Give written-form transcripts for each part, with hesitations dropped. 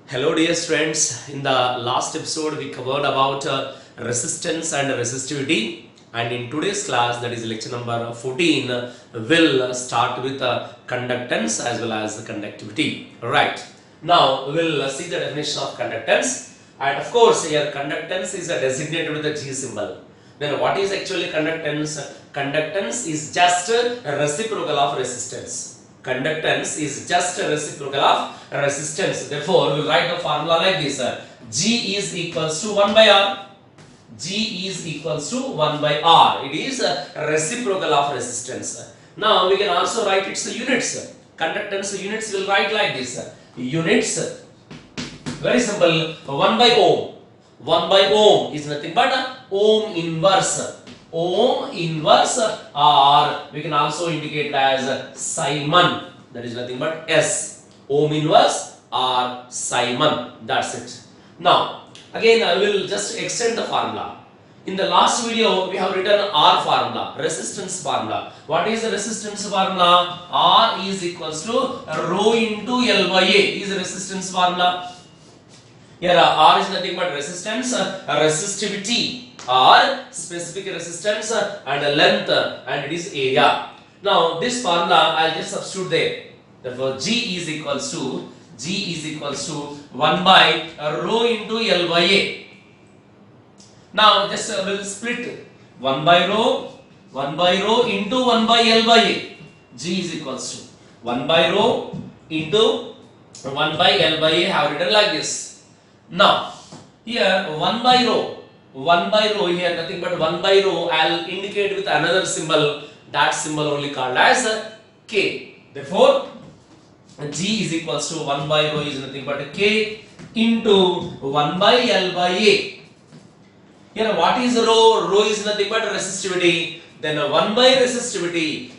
Hello dear students, in the last episode we covered about resistance and resistivity, and in today's class, that is lecture number 14, we'll start with conductance as well as the conductivity. Right, now we'll see the definition of conductance, and of course here conductance is designated with the G symbol. Then what is actually conductance? Conductance is just a reciprocal of resistance. Conductance is just a reciprocal of resistance. Therefore, we will write the formula like this. G is equals to 1 by R. G is equals to 1 by R. It is a reciprocal of resistance. Now, we can also write its units. Conductance units will write like this. Units, very simple, 1 by ohm. 1 by ohm is nothing but ohm inverse. Ohm inverse, or we can also indicate it as Simon, that is nothing but S. Ohm inverse or Simon, that's it. Now again I will just extend the formula. In the last video we have written R formula, resistance formula. What is the resistance formula? R is equals to rho into L by A is the resistance formula. Here R is nothing but resistance, resistivity or specific resistance and length, and it is area. Now this formula I will just substitute there. Therefore G is equals to 1 by rho into L by A. Now just we will split 1 by rho into 1 by L by A. G is equals to 1 by rho into 1 by L by A. Have written like this. Now here 1 by rho here, nothing but 1 by rho, I'll indicate with another symbol, that symbol only called as K. Therefore, G is equals to 1 by rho is nothing but K into 1 by L by A. Here, what is rho? Rho is nothing but resistivity. Then 1 by resistivity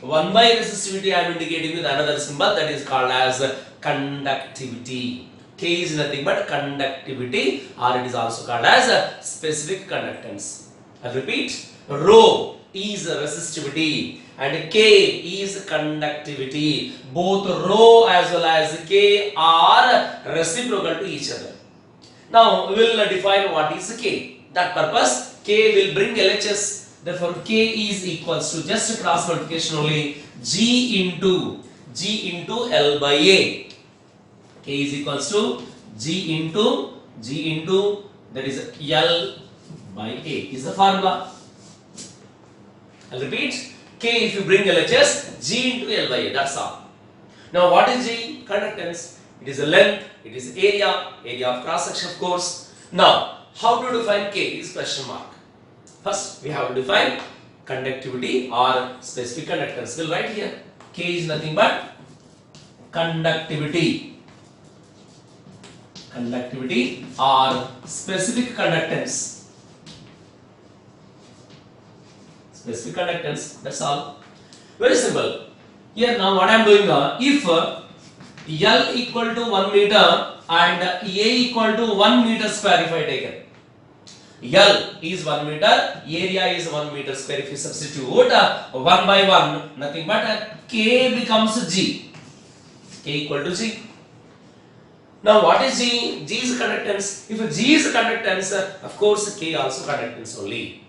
I am indicating with another symbol, that is called as conductivity. K is nothing but conductivity, or it is also called as specific conductance. I repeat, rho is resistivity and K is conductivity. Both rho as well as K are reciprocal to each other. Now we will define what is K. That purpose, K will bring LHS. Therefore K is equals to just cross multiplication only, G into L by A. K is equals to G into that is L by A is the formula. I'll repeat, K if you bring LHS, G into L by A, that's all. Now what is G? Conductance. It is a length, it is area of cross section of course. Now how to define K is question mark. First we have to define conductivity or specific conductance. We'll write here, K is nothing but conductivity or specific conductance. Specific conductance, that's all. Very simple. Here now what I am doing, if L equal to 1 meter and A equal to 1 meter square, if I take it, L is 1 meter, area is 1 meter square. If you substitute 1 by 1, nothing but K becomes G. K equal to G. Now what is G? G is conductance. If G is conductance, of course K also conductance only.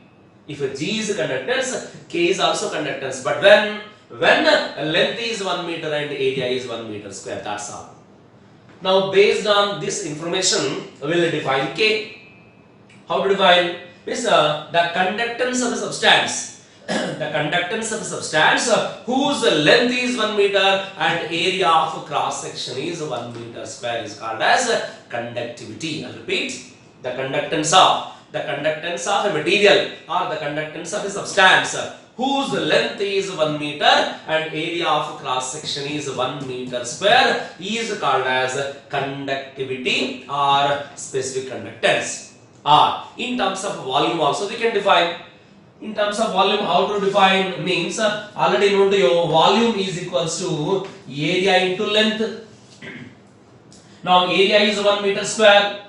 If G is conductance, K is also conductance. But when length is 1 meter and area is 1 meter square, that's all. Now based on this information, we will define K. How to define? Is the conductance of the substance. The conductance of the substance whose length is 1 meter and area of cross section is 1 meter square is called as conductivity. I repeat, the conductance of a material or the conductance of a substance whose length is 1 meter and area of cross section is 1 meter square is called as conductivity or specific conductance. Or in terms of volume also we can define. In terms of volume, how to define means already known to you, volume is equals to area into length. Now area is 1 meter square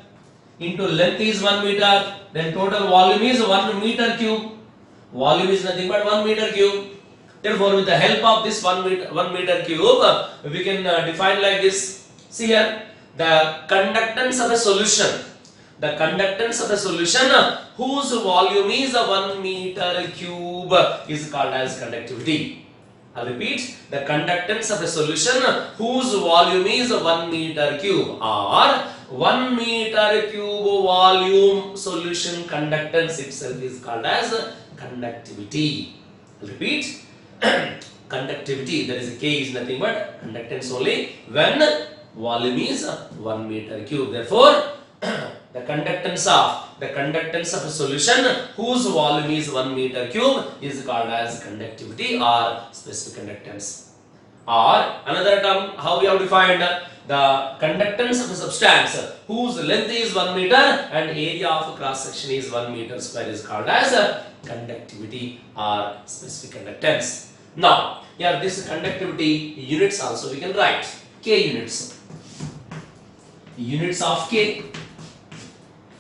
into length is 1 meter, then total volume is 1 meter cube. Volume is nothing but 1 meter cube. Therefore with the help of this 1 meter cube, we can define like this. See here, the conductance of a solution. The conductance of a solution whose volume is 1 meter cube is called as conductivity. I'll repeat, the conductance of a solution whose volume is 1 meter cube or 1 meter cube volume solution conductance itself is called as conductivity. I'll repeat, conductivity, that is K is nothing but conductance only when volume is 1 meter cube. Therefore, the conductance of a solution whose volume is 1 meter cube is called as conductivity or specific conductance. Or another term, how we have defined the conductance of a substance whose length is 1 meter and area of cross section is 1 meter square is called as conductivity or specific conductance. Now, here this conductivity units also we can write K units. Units of K.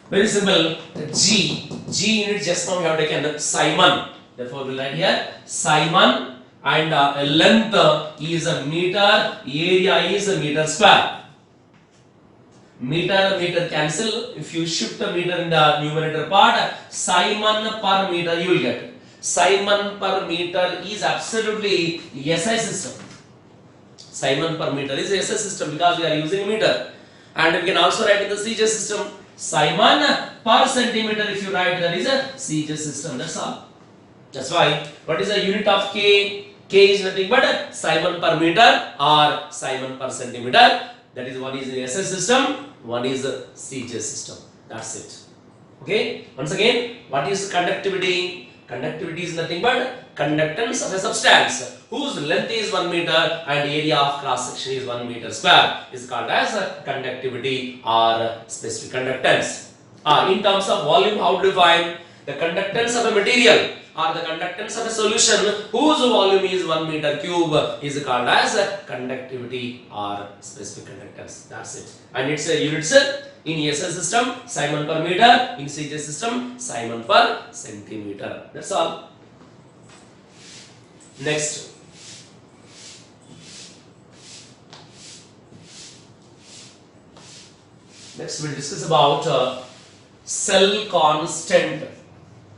Very simple. G unit just now we have taken Simon. Therefore, we will write here Simon and length is a meter, area is a meter square. Meter cancel. If you shift the meter in the numerator part, Simon per meter you will get. Simon per meter is absolutely SI system. Simon per meter is SI system because we are using meter. And we can also write in the CJ system. Simon per centimeter, if you write, that is a CJ system. That's all. That's why. What is the unit of K? K is nothing but Simon per meter or Simon per centimeter. That is, one is the SI system, one is the CJ system. That's it. Okay. Once again, what is conductivity? Conductivity is nothing but conductance of a substance whose length is 1 meter and area of cross section is 1 meter square is called as conductivity or specific conductance. In terms of volume, how to define the conductance of a material or the conductance of a solution whose volume is 1 meter cube is called as conductivity or specific conductance. That's it. And its units in SI system Simon per meter, in CJ system Simon per centimeter. That's all. Next. Next we'll discuss about cell constant.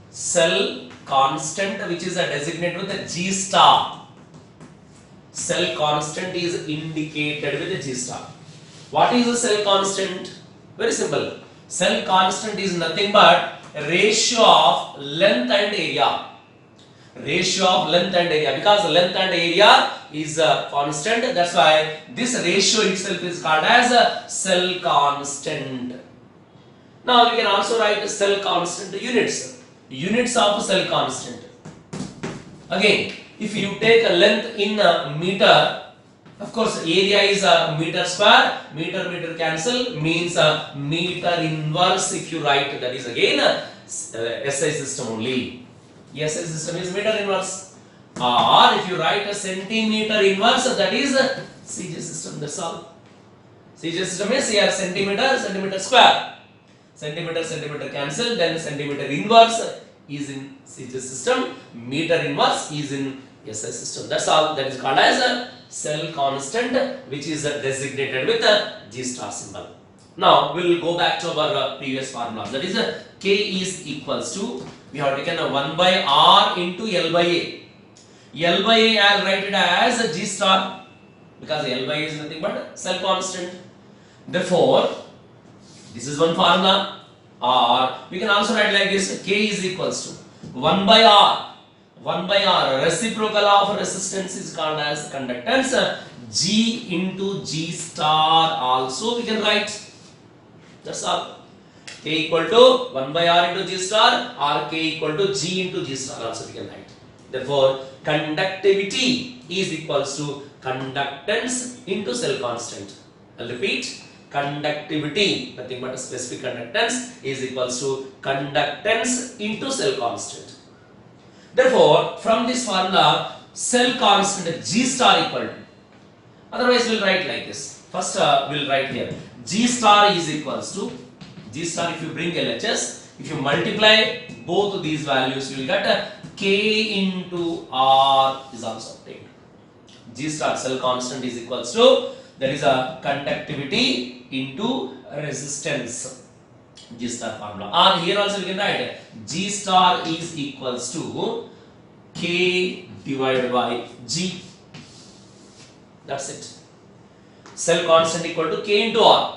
Cell constant, which is designated with a G star. Cell constant is indicated with a G star. What is a cell constant? Very simple. Cell constant is nothing but ratio of length and area. Ratio of length and area, because length and area is constant, that's why this ratio itself is called as a cell constant. Now we can also write cell constant units. Units of cell constant. Again, if you take a length in a meter, of course area is a meter square, meter cancel, means a meter inverse if you write, that is again a SI system only. SI system is meter inverse. Or if you write a centimeter inverse, that is a CJ system, that's all. CJ system is here centimeter square. Centimeter cancel, then centimeter inverse is in CJ system, meter inverse is in SI system. That's all. That is called as a cell constant, which is designated with a G star symbol. Now we will go back to our previous formula. That is K is equals to, we have taken a 1 by R into L by A. L by A I will write it as a G star because L by A is nothing but cell constant. Therefore, this is one formula. Or we can also write like this: K is equals to 1 by R. 1 by R, reciprocal of resistance is called as conductance. G into G star also we can write. That's all. K equal to 1 by R into G star, or K equal to G into G star also we can write. Therefore, conductivity is equals to conductance into cell constant. I'll repeat. Conductivity, nothing but a specific conductance, is equals to conductance into cell constant. Therefore, from this formula, cell constant G star equal to, otherwise we will write like this. First we will write here G star is equals to, G star, if you bring LHS, if you multiply both these values, you will get K into R is also obtained. G star cell constant is equals to that is a conductivity into resistance. G star formula. And here also we can write G star is equals to K divided by G. That's it. Cell constant equal to K into R.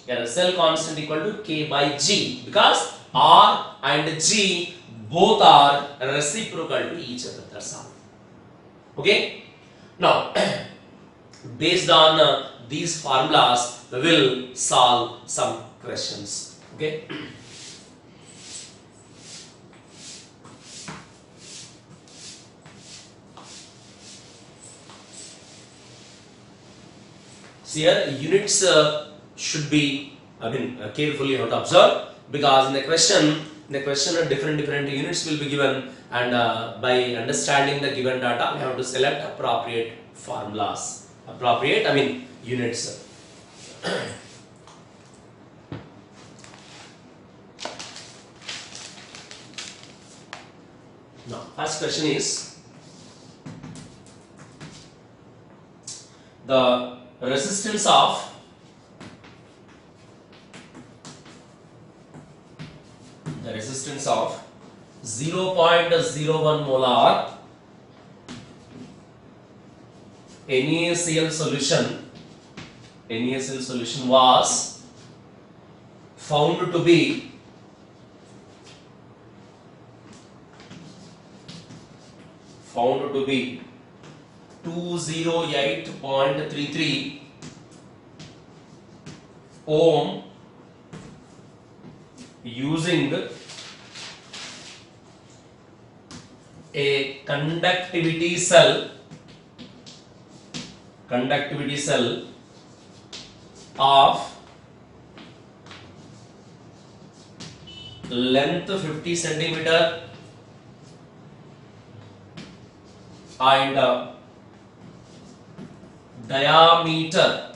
Yeah, cell constant equal to K by G, because R and G both are reciprocal to each other. That's all. Okay. Now, based on these formulas, we will solve some questions. Okay. So here units should be, carefully you have to observe, because in the question different units will be given, and by understanding the given data, we have to select appropriate formulas. Appropriate, units. Now, first question is the resistance of the resistance of 0.01 molar NaCl solution was found to be found to be 208.33 ohm using a conductivity cell of length 50 centimeter and diameter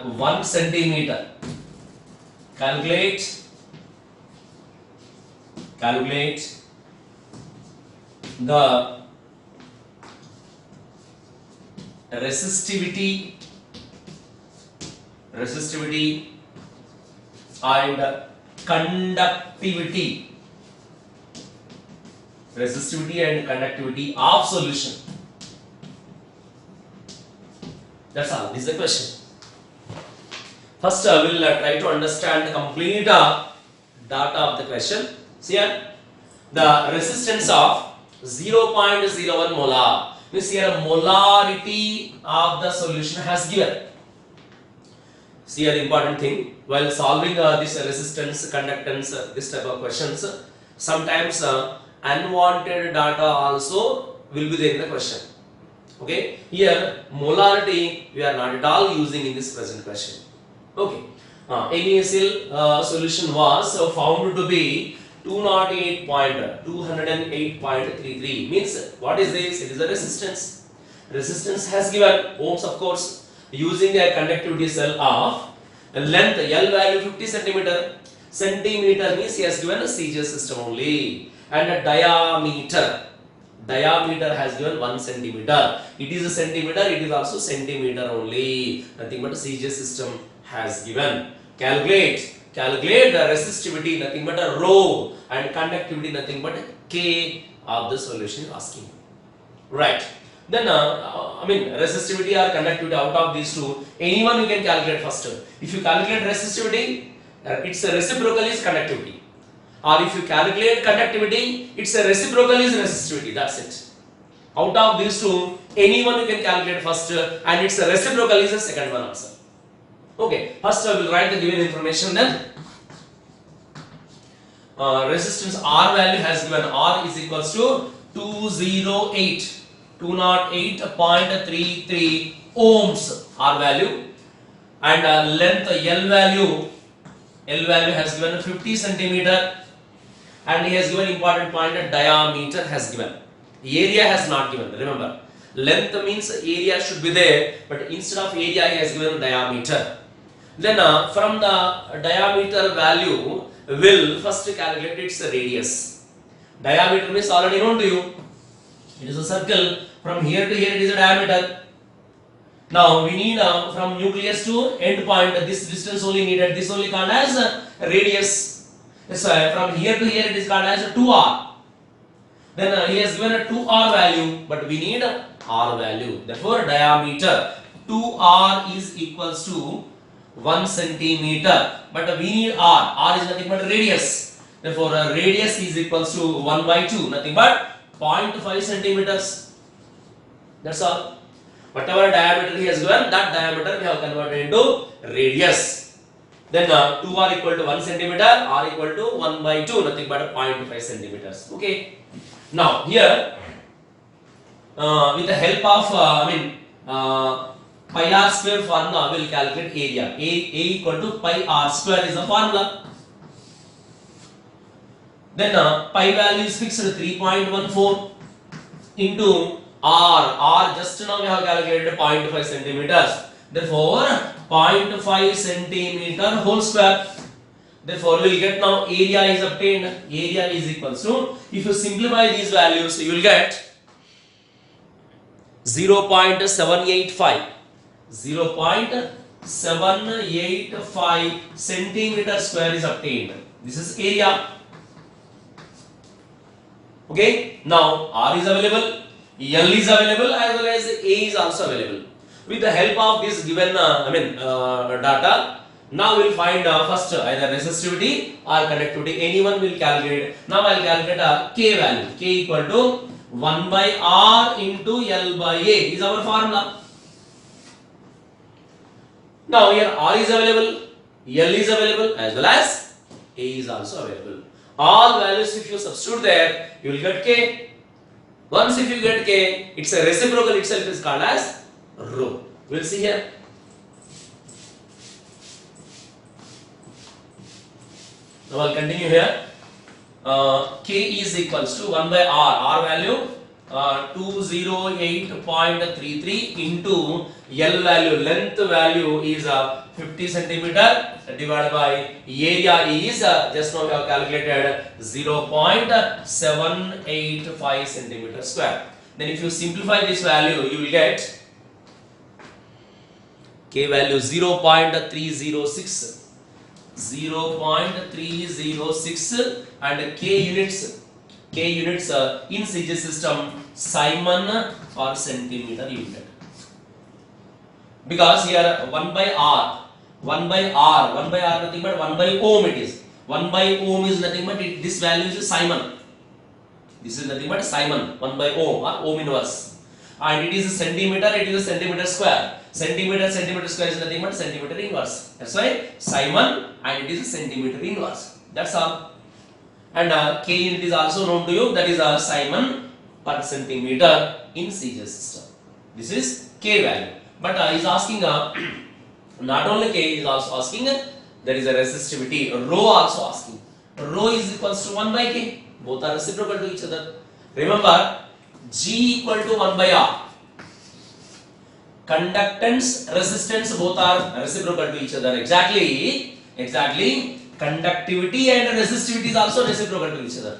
1 centimeter. Calculate the resistivity and conductivity of solution. That's all. This is the question. First, we will try to understand the complete data of the question. See here, the resistance of 0.01 molar. Means here molarity of the solution has given. See here, important thing, while solving this resistance, conductance, this type of questions, sometimes unwanted data also will be there in the question. Okay, here molarity we are not at all using in this present question. Okay, NaCl solution was found to be 208.33. Means what is this? It is a resistance. Resistance has given ohms, of course, using a conductivity cell of length L value 50 centimeter. Centimeter means he has given a CGS system only, and a diameter has given 1 centimeter. It is a centimeter, it is also centimeter only. Nothing but a CGS system has given. Calculate the resistivity, nothing but a rho, and conductivity, nothing but a K of the solution asking. Right. Then resistivity or conductivity, out of these two, anyone you can calculate first. If you calculate resistivity, its reciprocal is conductivity. Or if you calculate conductivity, its reciprocal is resistivity. That's it. Out of these two, anyone you can calculate first, and its reciprocal is the second one answer. Okay, first I will write the given information, then resistance R value has given. R is equals to 208.33 ohms R value, and length L value has given 50 centimeter, and he has given important point that diameter has given. Area has not given. Remember, length means area should be there, but instead of area he has given diameter. Then from the diameter value, will first calculate its radius. Diameter means already known to you. It is a circle. From here to here it is a diameter. Now we need from nucleus to end point this distance only needed. This only called as radius. So from here to here it is called as 2r. Then he has given a 2r value, but we need a r value. Therefore diameter 2r is equals to 1 centimeter. But we need r. R is nothing but radius. Therefore radius is equals to 1 by 2, nothing but 0.5 centimeters. That's all. Whatever diameter he has given, that diameter we have converted into radius. Then 2r equal to 1 centimeter, r equal to 1 by 2, nothing but 0.5 centimeters. Okay. Now here, with the help of pi r square formula, we will calculate area. A equal to pi r square is the formula. Then pi value is fixed at 3.14 into r just now we have calculated 0.5 centimeters. Therefore 0.5 centimeter whole square. Therefore we will get now area is obtained. Area is equals to, if you simplify these values, you will get 0.785 centimeter square is obtained. This is area. Okay. Now r is available, L is available, as well as A is also available. With the help of this given data, now we will find first either resistivity or conductivity. Anyone will calculate. Now I will calculate K value. K equal to 1 by R into L by A is our formula. Now here R is available, L is available, as well as A is also available. All values if you substitute there, you will get K. Once if you get K, it's a reciprocal itself is called as rho. We'll see here. Now I'll continue here. K is equals to 1 by R. R value 208.33 into L value, length value is 50 centimeter divided by area is just now we have calculated 0.785 centimeter square. Then if you simplify this value, you will get K value 0.306 and K units in CG system Simon or centimeter unit. Because here 1 by R nothing but 1 by ohm it is. 1 by ohm is nothing but this value is Simon. This is nothing but Simon, 1 by ohm or ohm inverse. And it is a centimeter, it is a centimeter square. Centimeter square is nothing but centimeter inverse. That's why Simon and it is a centimeter inverse. That's all. And K unit is also known to you, that is Simon per centimeter in CG system. This is K value. But he is asking not only K, he is also asking there is a resistivity, rho also asking. Rho is equals to 1 by K. Both are reciprocal to each other. Remember, G equal to 1 by R. Conductance, resistance both are reciprocal to each other. Exactly. Conductivity and resistivity is also reciprocal to each other.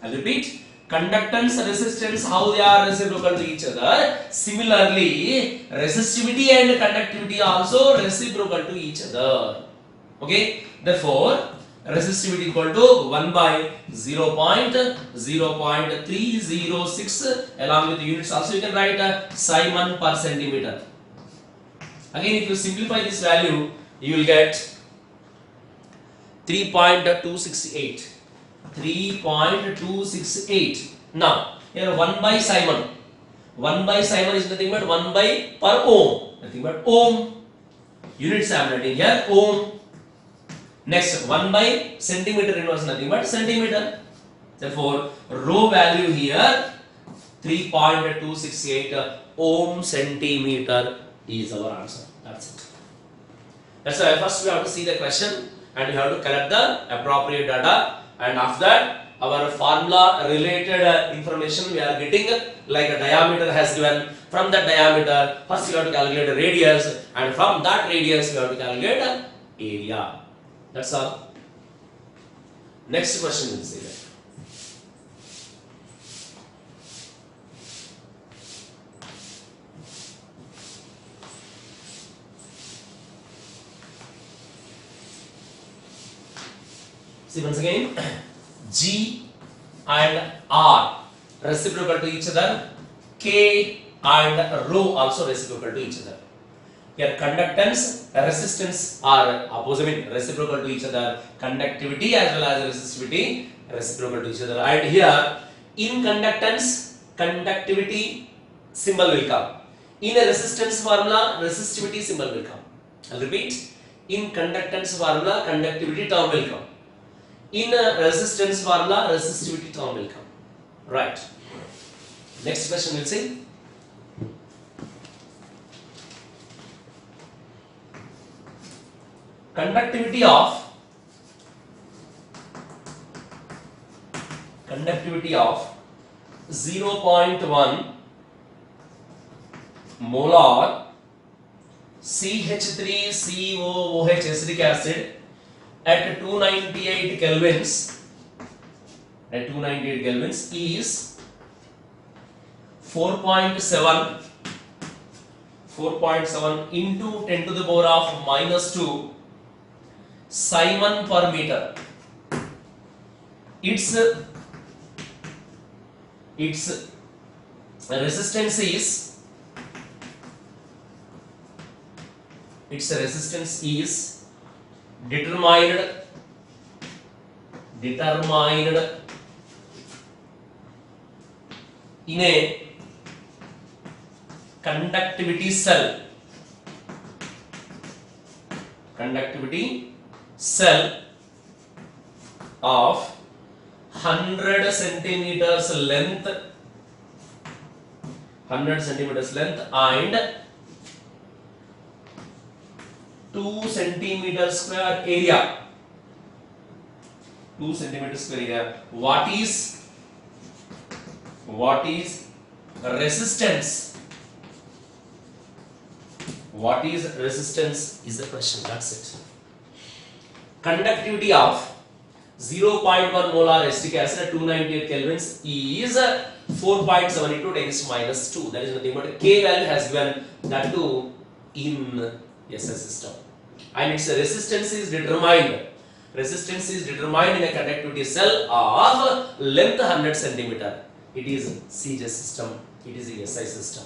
I'll repeat. Conductance, resistance, how they are reciprocal to each other. Similarly, resistivity and conductivity are also reciprocal to each other. Okay. Therefore, resistivity equal to 1 by 0.306 along with the units also you can write Simon per centimeter. Again, if you simplify this value, you will get 3.268. Now, here 1 by Simon. 1 by Simon is nothing but 1 by per ohm. Nothing but ohm. Units I am writing here, ohm. Next, 1 by centimeter inverse, nothing but centimeter. Therefore, rho value here 3.268 ohm centimeter is our answer. That's it. That's why first we have to see the question and we have to collect the appropriate data, and after that our formula related information we are getting, like a diameter has given. From that diameter, first you have to calculate the radius, and from that radius you have to calculate area. That's all. Next question we'll see that. See once again, G and R reciprocal to each other, K and rho also reciprocal to each other. Here conductance, resistance are opposite, reciprocal to each other. Conductivity as well as resistivity reciprocal to each other. And here in conductance, conductivity symbol will come. In a resistance formula, resistivity symbol will come. I'll repeat. In conductance formula, conductivity term will come. In a resistance formula, resistivity term will come. Right. Next question we'll see. Conductivity of 0.1 molar CH3COOH acetic acid at 298 kelvins is 4.7 into 10 to the power of minus 2 Simon per meter. Its resistance is determined in a conductivity cell of 100 centimeters length and 2 centimeter square area. What is resistance? What is resistance is the question. That's it. Conductivity of 0.1 molar acetic acid at 298 kelvins is 4.7 into 10 to minus 2. That is nothing but K value has given that too in SS system. And its resistance is determined. Resistance is determined in a conductivity cell of length 100 centimeter. It is CJ system. It is a SI system.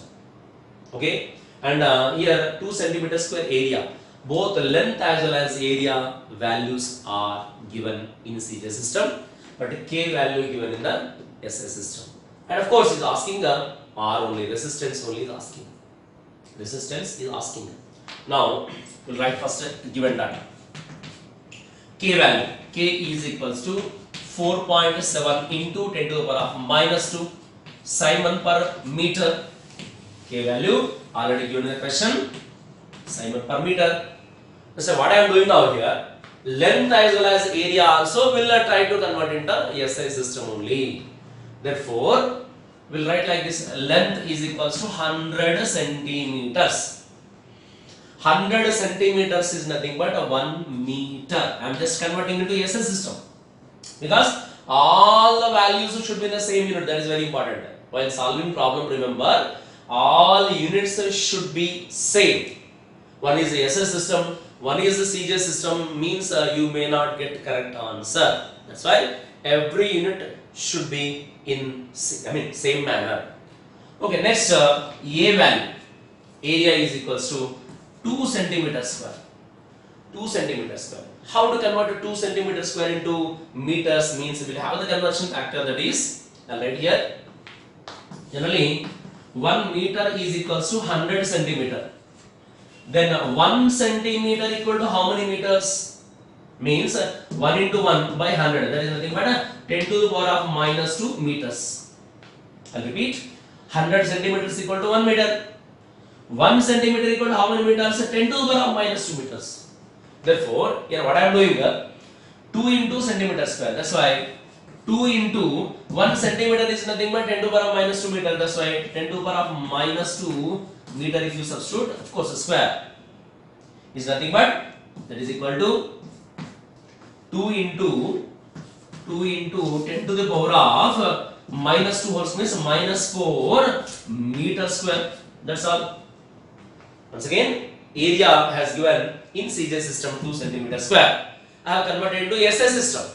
Okay. And here 2 centimeter square area. Both length as well as area values are given in CJ system, but K value given in the SI system. And of course, is asking the R only, resistance only is asking. Now, we'll write first given data. K value. K is equals to 4.7 into 10 to the power of minus 2 Simon per meter. K value already given in the question. Simon per meter. So what I am doing now here, length as well as area also will try to convert into SI system only. Therefore, we'll write like this: length is equals to 100 centimeters. 100 centimeters is nothing but 1 meter. I am just converting into SI system because all the values should be in the same unit. That is very important. While solving problem, remember all units should be same. One is the SI system, one is the CJ system, means you may not get correct answer. That's why every unit should be in same manner. Okay, next A value. Area is equals to 2 centimeter square. 2 centimeter square. How to convert 2 centimeter square into meters means we will have the conversion factor, that is right here. Generally 1 meter is equals to 100 centimeter. Then 1 centimeter equal to how many meters? Means 1 into 1 by 100. That is nothing but 10 to the power of minus 2 meters. I'll repeat. 100 centimeters equal to 1 meter. 1 centimeter equal to how many meters? 10 to the power of minus 2 meters. Therefore, here what I am doing here, 2 into centimeter square. That's why 2 into 1 centimeter is nothing but 10 to the power of minus 2 meter. That's why 10 to the power of minus 2 meter, if you substitute, of course, a square is nothing but that is equal to 2 into 10 to the power of minus 2 whole means minus 4 meter square. That's all. Once again, area has given in CJ system 2 centimeter square. I have converted into SI system.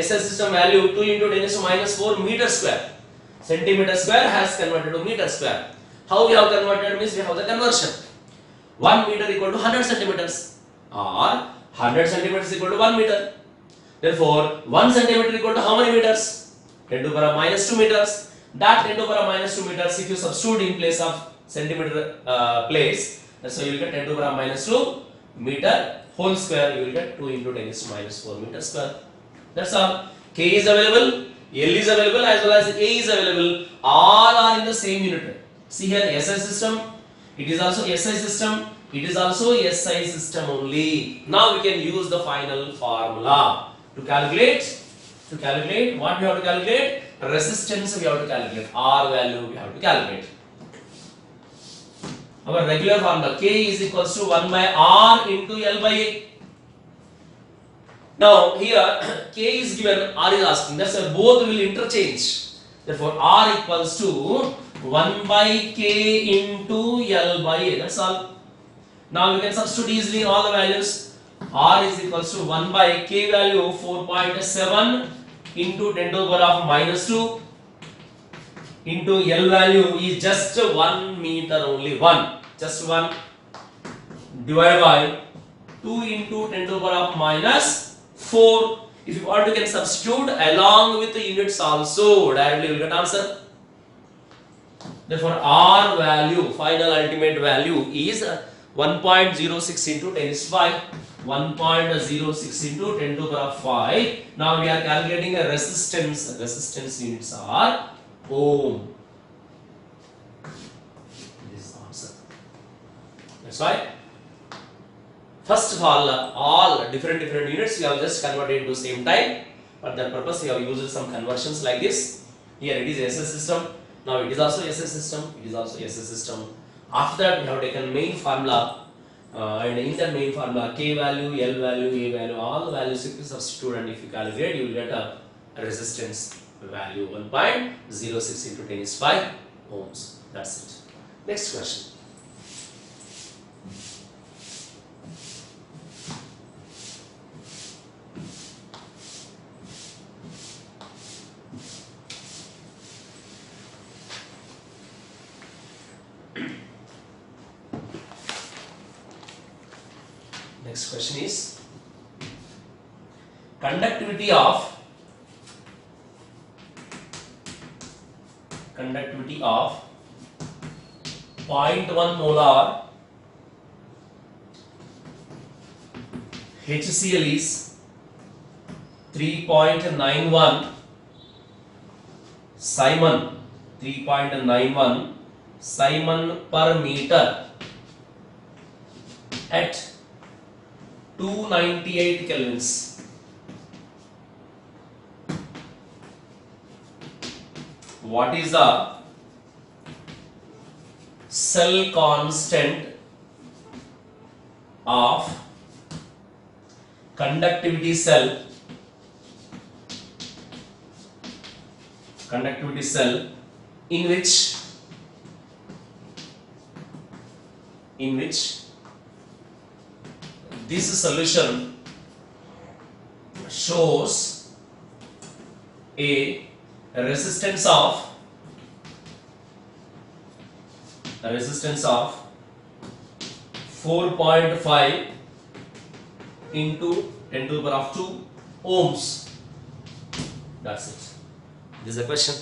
SI system value 2 into 10 to minus 4 meter square. Centimeter square has converted to meter square. How we have converted means we have the conversion. 1 meter equal to 100 centimeters or 100 centimeters equal to 1 meter. Therefore, 1 centimeter equal to how many meters? 10 to the power minus 2 meters. That 10 to the power minus 2 meters, if you substitute in place of centimeter place, so you will get 10 to the power minus 2 meter whole square. You will get 2 into 10 to minus 4 meter square. That's all. K is available, L is available, as well as A is available. All are in the same unit. See here, SI system. It is also SI system. It is also SI system only. Now we can use the final formula to calculate. What we have to calculate? Resistance we have to calculate. R value we have to calculate. Our regular formula K is equals to 1 by R into L by A. Now here K is given, R is asking. That's why both will interchange. Therefore R equals to 1 by K into L by A. That's all. Now we can substitute easily all the values. R is equals to 1 by K value 4.7 into 10 to the power of minus 2 into L value is just 1 meter only, 1, just 1, divided by 2 into 10 to the power of minus 4. If you want, you can substitute along with the units also. Directly you will get answer. Therefore, R value, final ultimate value is 1.06 into 10 is 5. 1.06 into 10 to the power 5. Now we are calculating a resistance. Resistance units are ohm. This is the answer. That's why first of all different units we have just converted into same time. For that purpose, we have used some conversions like this. Here it is SI system. Now it is also SI system. It is also SI system. After that, we have taken main formula. And in that main formula, K value, L value, A value, all the values if you substitute and if you calculate, you will get a resistance value 1.06 into 10 is 5 ohms. That's it. Next question. Next question is conductivity of 0.1 molar HCl is 3.91 Simon 3.91 Simon per meter at 298 kelvins. What is the cell constant of conductivity cell in which this solution shows a resistance of 4.5 into 10 to the power of 2 ohms. That's it. This is a question.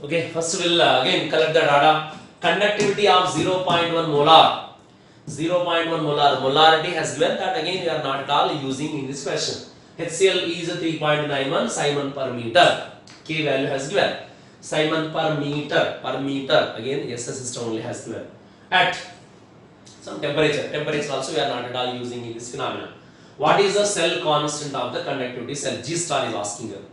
Okay, first we'll again collect the data. Conductivity of 0.1 molar. 0.1 molar. Molarity has given that, again we are not at all using in this question. HCl is 3.91 Simon per meter. K value has given. Simon per meter. Again SI system only has given. At some temperature also we are not at all using in this phenomenon. What is the cell constant of the conductivity cell? G star is asking you.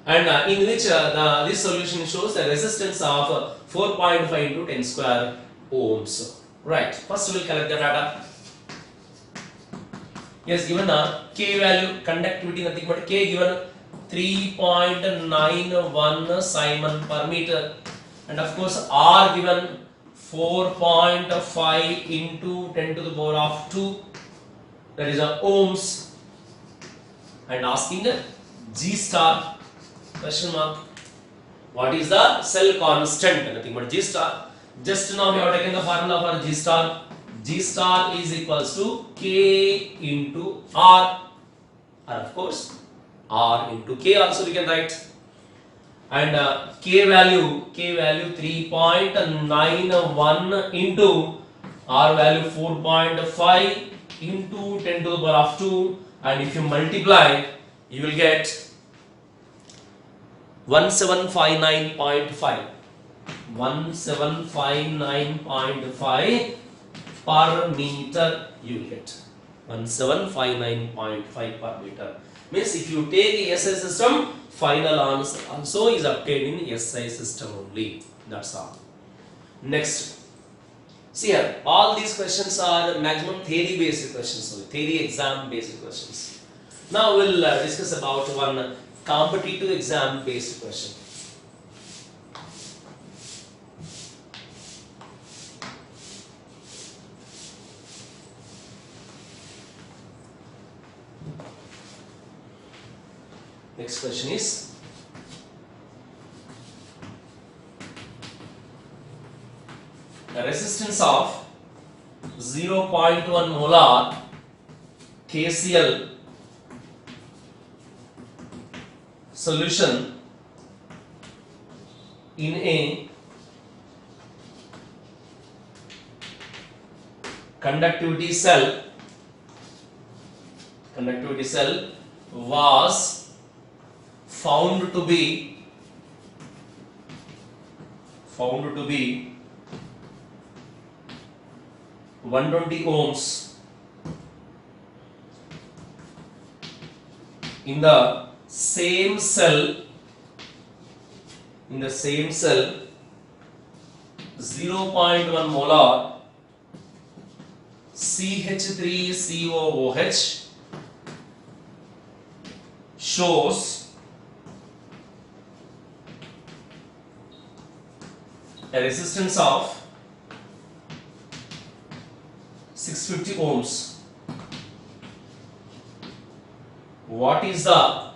And in which this solution shows a resistance of 4.5 into 10 square ohms. Right. First we will collect the data. Yes, given K value, conductivity nothing but K given 3.91 Simon per meter, and of course R given 4.5 into 10 to the power of 2, that is ohms. and asking G star question mark. What is the cell constant? Nothing but G star. Just now we have taken the formula for G star. G star is equals to K into R. Or of course R into K also we can write. And K value 3.91 into R value 4.5 into 10 to the power of 2, and if you multiply you will get 1759.5 per meter you will get 1759.5 per meter. Means if you take SI system, final answer also is obtained in SI system only. That's all. Next. See here, all these questions are maximum theory based questions, theory exam based questions. Now we'll discuss about one competitive exam based question. Next question is, the resistance of 0.1 molar KCl solution in a conductivity cell was found to be 120 ohms in the same cell 0.1 molar CH3COOH shows a resistance of 650 ohms. What is the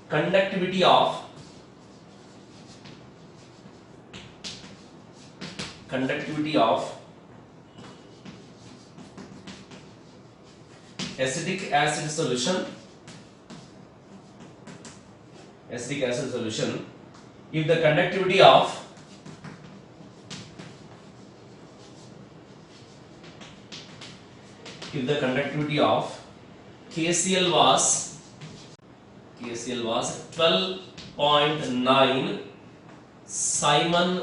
conductivity of acetic acid solution if the conductivity of KCl was 12.9 Simon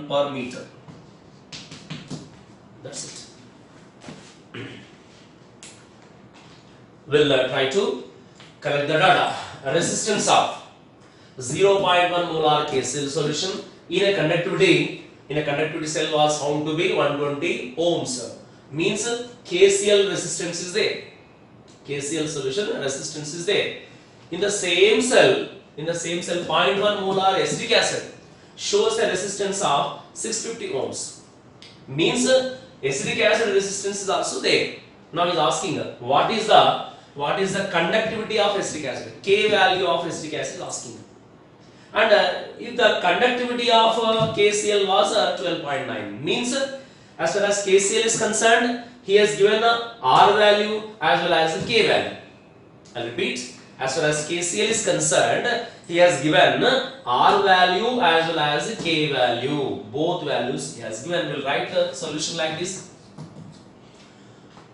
per meter. That's it. We'll try to collect the data. Resistance of 0.1 molar KCl solution in a conductivity cell was found to be 120 ohms. Means KCl resistance is there. KCl solution resistance is there. In the same cell, 0.1 molar acetic acid shows a resistance of 650 ohms. Means acetic acid resistance is also there. Now he is asking what is the conductivity of acetic acid? K value of acetic acid is asking. And if the conductivity of KCl was 12.9, means as far as KCl is concerned, he has given a R value as well as a K value. I'll repeat, as far as KCl is concerned, he has given R value as well as K value. Both values he has given. We'll write the solution like this.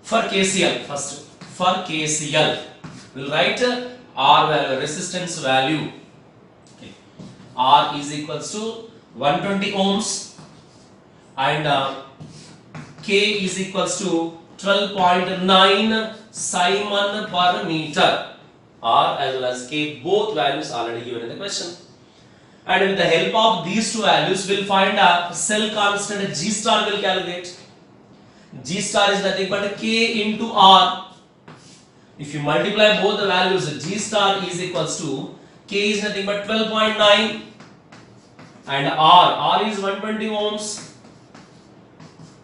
For KCl, first, we'll write R value, resistance value. Okay. R is equals to 120 ohms and K is equals to 12.9 Simon per meter. R as well as K, both values already given in the question. And with the help of these two values, we'll find a cell constant G star will calculate. G star is nothing but K into R. If you multiply both the values, G star is equals to K is nothing but 12.9 and R is 120 ohms.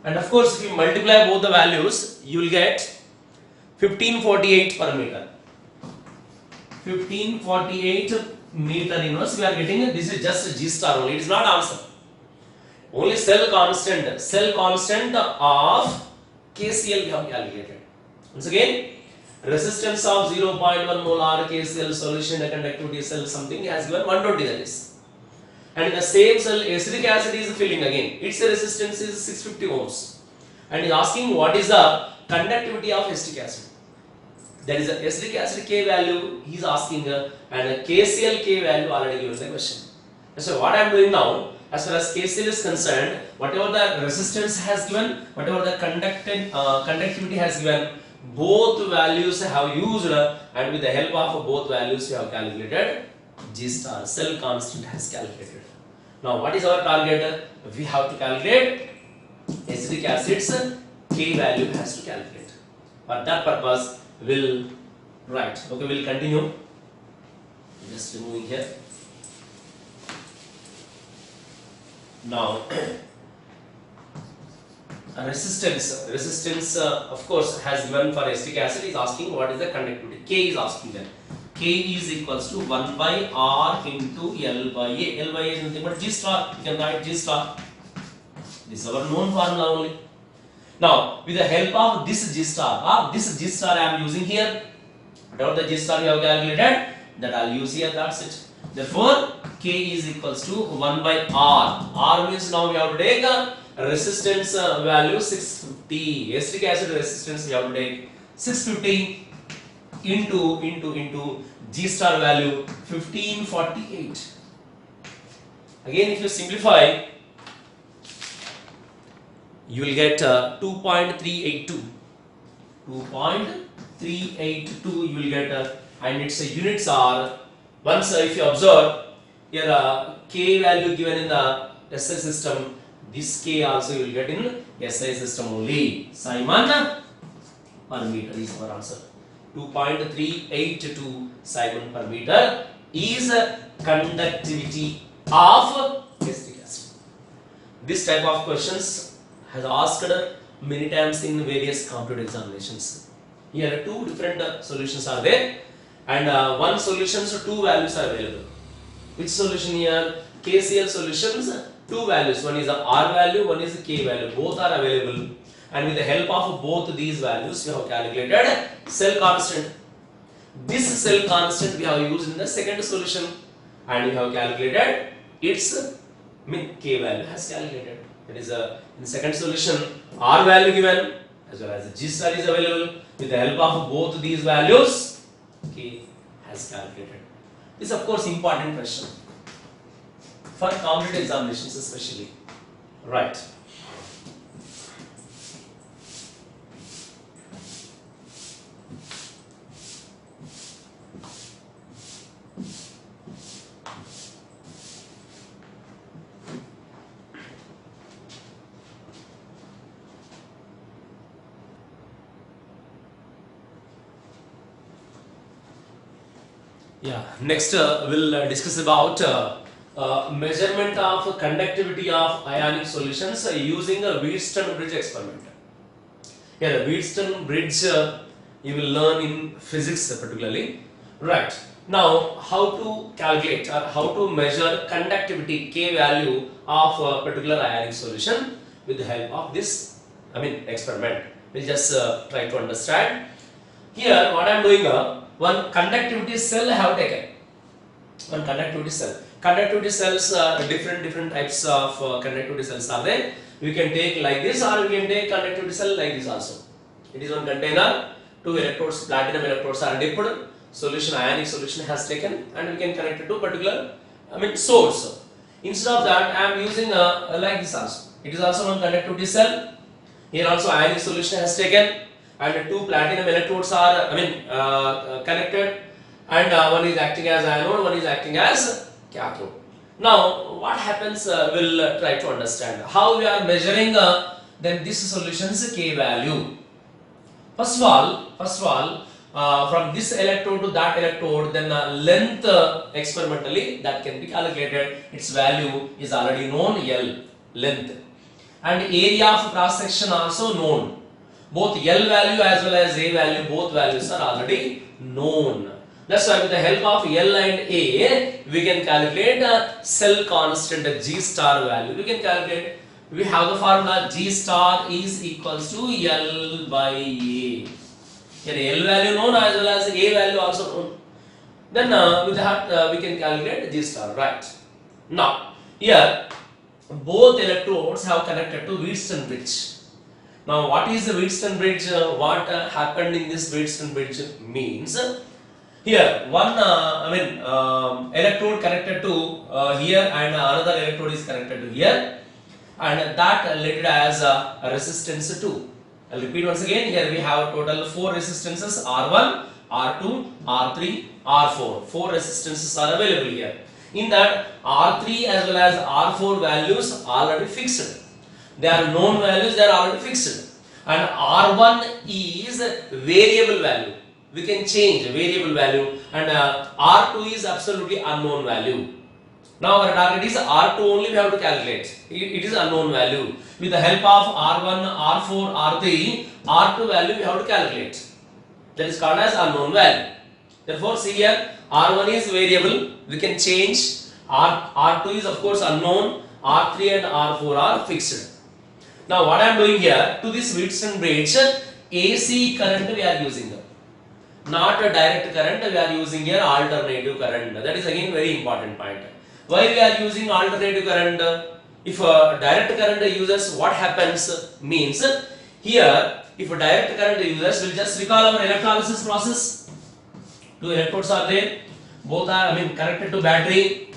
And of course, if you multiply both the values, you will get 1548 per meter. 1548 meter inverse we are getting. This is just G star only. It is not answer. Only cell constant of KCl we have calculated. Once again, resistance of 0.1 molar KCl solution, the conductivity cell something has given 120, that is. And in the same cell, acetic acid is filling again. Its resistance is 650 ohms. And is asking what is the conductivity of acetic acid. That is the acetic acid K value he is asking, and the KCl K value already given the question. So what I am doing now, as far as KCl is concerned, whatever the resistance has given, whatever the conductivity has given, both values have used, and with the help of both values we have calculated G star, cell constant has calculated. Now what is our target? We have to calculate acetic acid's K value has to calculate. For that purpose we'll write. Okay, we'll continue. Just removing here. Now resistance of course has given for acetic acid, is asking what is the conductivity. K is asking then. K is equals to 1 by R into L by A. L by A is nothing but G star. You can write G star. This is our known formula only. Now with the help of this G star, I am using here. Whatever the G star you have calculated, that I will use here. That's it. Therefore K is equals to 1 by R. R means now we have to take resistance value 650. Acetic acid resistance we have to take 650 into G star value 1548. Again, if you simplify, you will get 2.382. 2.382 you will get, and its units are, once if you observe here K value given in the SI system, this K also you will get in SI system only. Simon per meter is our answer. 2.382 Simon per meter is conductivity of acetic acid. This type of questions has asked many times in various competitive examinations. Here two different solutions are there, and one solution, so two values are available. Which solution here? KCl solutions, two values. One is the R value, one is the K value. Both are available, and with the help of both these values, we have calculated cell constant. This cell constant we have used in the second solution, and we have calculated its K value has calculated. That is in second solution, R value given as well as G star is available. With the help of both these values, K has calculated. This is of course important question for competitive examinations especially. Right. Yeah, next we'll discuss about measurement of conductivity of ionic solutions using a Wheatstone bridge experiment. Yeah, the Wheatstone bridge you will learn in physics particularly. Right. Now, how to calculate or how to measure conductivity K value of a particular ionic solution with the help of this, experiment. We'll just try to understand. Here, what I am doing, one conductivity cell I have taken. One conductivity cell. Conductivity cells, different types of conductivity cells are there. We can take like this, or we can take conductivity cell like this also. It is one container. Two electrodes, platinum electrodes are dipped. Solution, ionic solution has taken, and we can connect it to particular, source. Instead of that, I am using like this also. It is also one conductivity cell. Here also ionic solution has taken, and two platinum electrodes are connected, and one is acting as anode, one is acting as cathode. Now, what happens? We'll try to understand how we are measuring then this solution's K value. First of all, from this electrode to that electrode, then length experimentally that can be calculated. Its value is already known, L, length, and area of cross section also known. both L value as well as A value, both values are already known. That's why with the help of L and A, we can calculate a cell constant G star value. We can calculate. We have the formula G star is equals to L by A. Here L value known as well as A value also known. Then with that we can calculate G star, right? Now here both electrodes have connected to Wheatstone bridge. Now what is the Wheatstone bridge? What happened in this Wheatstone bridge means here one electrode connected to here and another electrode is connected to here, and that led as a resistance 2. I'll repeat once again. Here we have total 4 resistances: R1, R2, R3, R4. 4 resistances are available here. In that, R3 as well as R4 values already fixed. They are known values, they are already fixed. And R1 is variable value. We can change variable value, and R2 is absolutely unknown value. Now our target is R2 only, we have to calculate. It is unknown value. With the help of R1, R4, R3, R2 value we have to calculate. That is called as unknown value. Therefore, see here, R1 is variable, we can change. R2 is of course unknown. R3 and R4 are fixed. Now what I am doing here, to this Wheatstone bridge, AC current we are using. Not a direct current, we are using here alternative current. That is again very important point. Why we are using alternative current? If a direct current uses, what happens means, here if a direct current uses, we'll just recall our electrolysis process. 2 electrodes are there, both are connected to battery.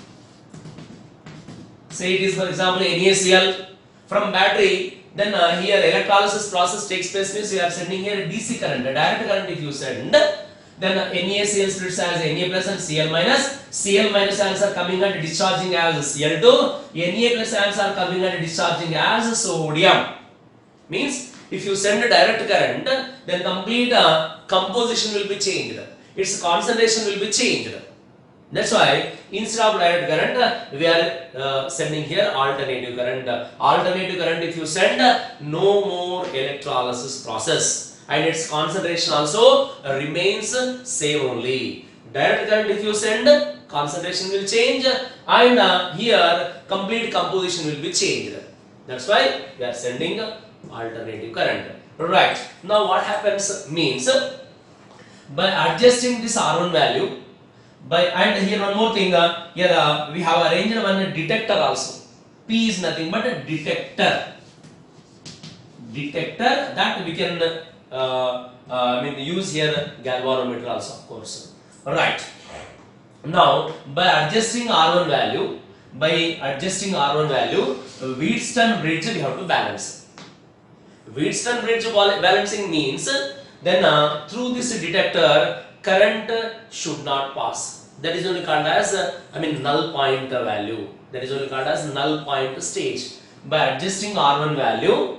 Say it is for example NaCl. From battery, then here electrolysis process takes place, means we are sending here a DC current, a direct current if you send, then NaCl splits as Na plus and Cl minus. Cl minus ions are coming and discharging as Cl2. Na plus ions are coming and discharging as sodium. Means if you send a direct current, then complete composition will be changed. Its concentration will be changed. That's why instead of direct current, we are sending here alternative current. Alternative current if you send, no more electrolysis process, and its concentration also remains same only. Direct current if you send, concentration will change, and here complete composition will be changed. That's why we are sending alternative current. Right. Now what happens means, by adjusting this R1 value, and here one more thing, here we have arranged one detector also. P is nothing but a detector. Detector that we can use here galvanometer also, of course. Right. Now by adjusting R1 value, Wheatstone bridge we have to balance. Wheatstone bridge balancing means, then through this detector current should not pass. That is only called as null point value. That is only called as null point stage. By adjusting R1 value,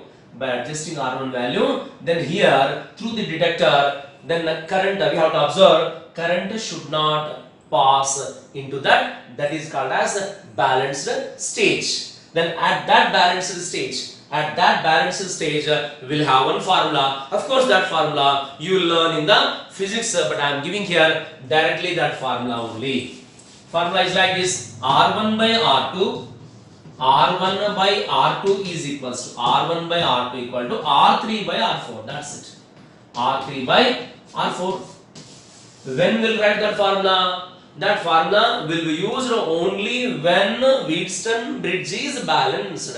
then here through the detector, then the current we have to observe, current should not pass into that. That is called as balanced stage. Then at that balanced stage, we will have one formula. Of course, that formula you will learn in the physics, but I am giving here directly that formula only. Formula is like this: R1 by R2, R1 by R2 is equals to R1 by R2 equal to R3 by R4. That's it. R3 by R4. When will write that formula? That formula will be used only when Wheatstone bridge is balanced.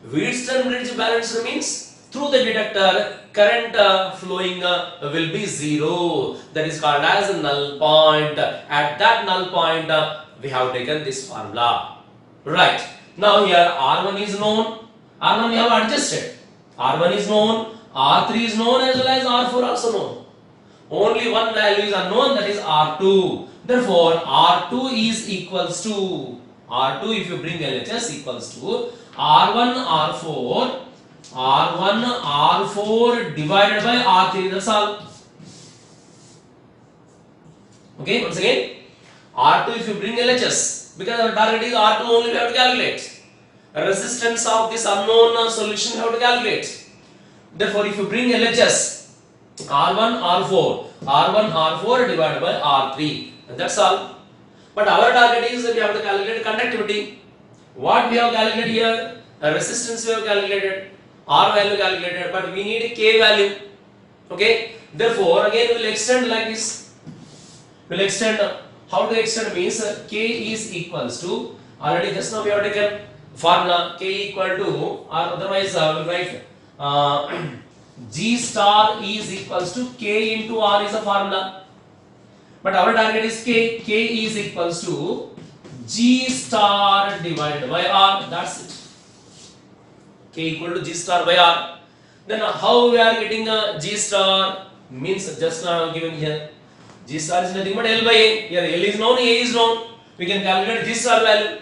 Wheatstone bridge balanced means through the detector current flowing will be 0. That is called as null point. At that null point we have taken this formula. Right. Now here R1 is known. R1 we have adjusted. R1 is known. R3 is known as well as R4 also known. Only one value is unknown, that is R2. Therefore R2 is equals to R2, if you bring LHS, equals to R1 R4 divided by R3. That's all. Okay, once again, R2 if you bring LHS, because our target is R2 only, we have to calculate. Resistance of this unknown solution we have to calculate. Therefore, if you bring LHS, R1, R4, R1, R4 divided by R3, and that's all. But our target is we have to calculate conductivity. What we have calculated here? A resistance we have calculated, R value calculated, but we need a K value. Okay. Therefore, again we will extend like this. We will extend. How to extend means K is equals to, already just now we have taken formula K equal to, or otherwise we will write G star is equals to K into R is a formula. But our target is K. K is equals to G star divided by R. That's it. K equal to G star by R. Then how we are getting a G star means just now given here. G star is nothing but L by A. Here L is known, A is known. We can calculate G star value.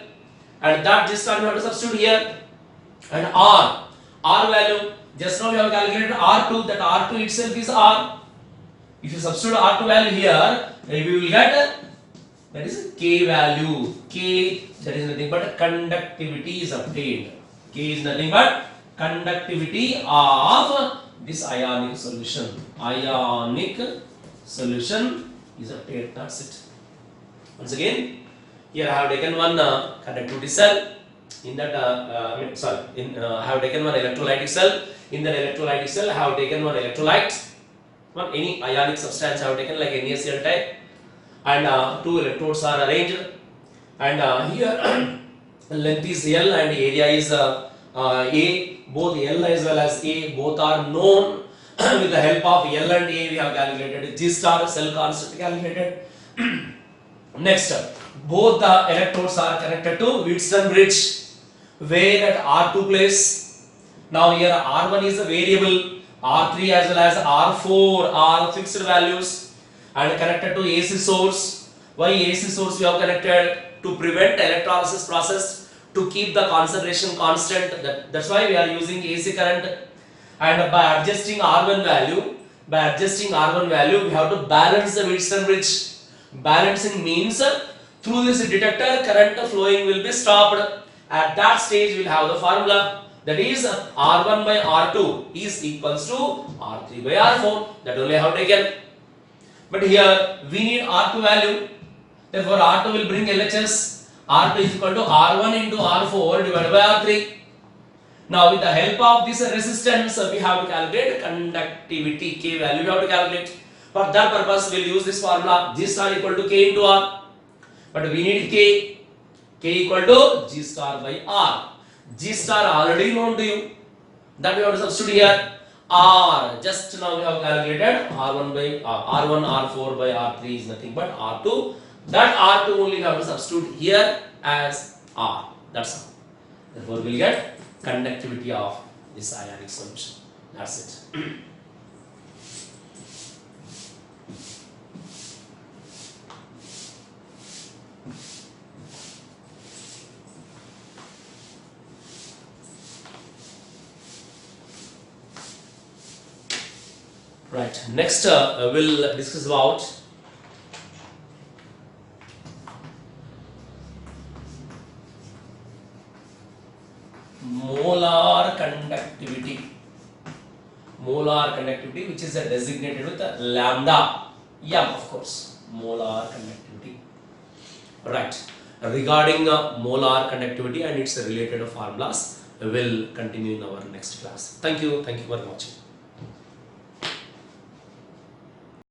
And that G star we have to substitute here. And R value. Just now we have calculated R2. That R2 itself is R. If you substitute R2 value here, we will get that is K value. K, that is nothing but conductivity is obtained. K is nothing but conductivity of this ionic solution. Ionic solution is obtained. That's it. Once again, here I have taken one conductivity cell. In that, I have taken one electrolytic cell. In that electrolytic cell, I have taken one electrolyte. Any ionic substance I have taken like NaCl type, and two electrodes are arranged, and here length is L and area is A. Both L as well as A both are known. With the help of L and A we have calculated G star, cell constant calculated. Next, both the electrodes are connected to Wheatstone bridge where at R2 place. Now here R1 is a variable, R3 as well as R4 are fixed values and connected to AC source. Why AC source we have connected? To prevent electrolysis process, to keep the concentration constant. That's why we are using AC current. And by adjusting R1 value, we have to balance the Wheatstone bridge. Balancing means through this detector current flowing will be stopped. At that stage we will have the formula. That is R1 by R2 is equals to R3 by R4. That only I have taken. But here we need R2 value. Therefore R2 will bring LHS. R2 is equal to R1 into R4 divided by R3. Now with the help of this resistance we have to calculate conductivity. K value we have to calculate. For that purpose we will use this formula G star equal to K into R. But we need K. K equal to G star by R. G star already known to you. That we have to substitute here. R, just now we have calculated R1 by R1, R4 by R3 is nothing but R2. That R2 only we have to substitute here as R. That's all. Therefore we will get conductivity of this ionic solution. That's it. Right. Next, we'll discuss about molar conductivity. Molar conductivity, which is designated with lambda m, of course. Molar conductivity. Right. Regarding molar conductivity and its related formulas, we'll continue in our next class. Thank you. Thank you for watching.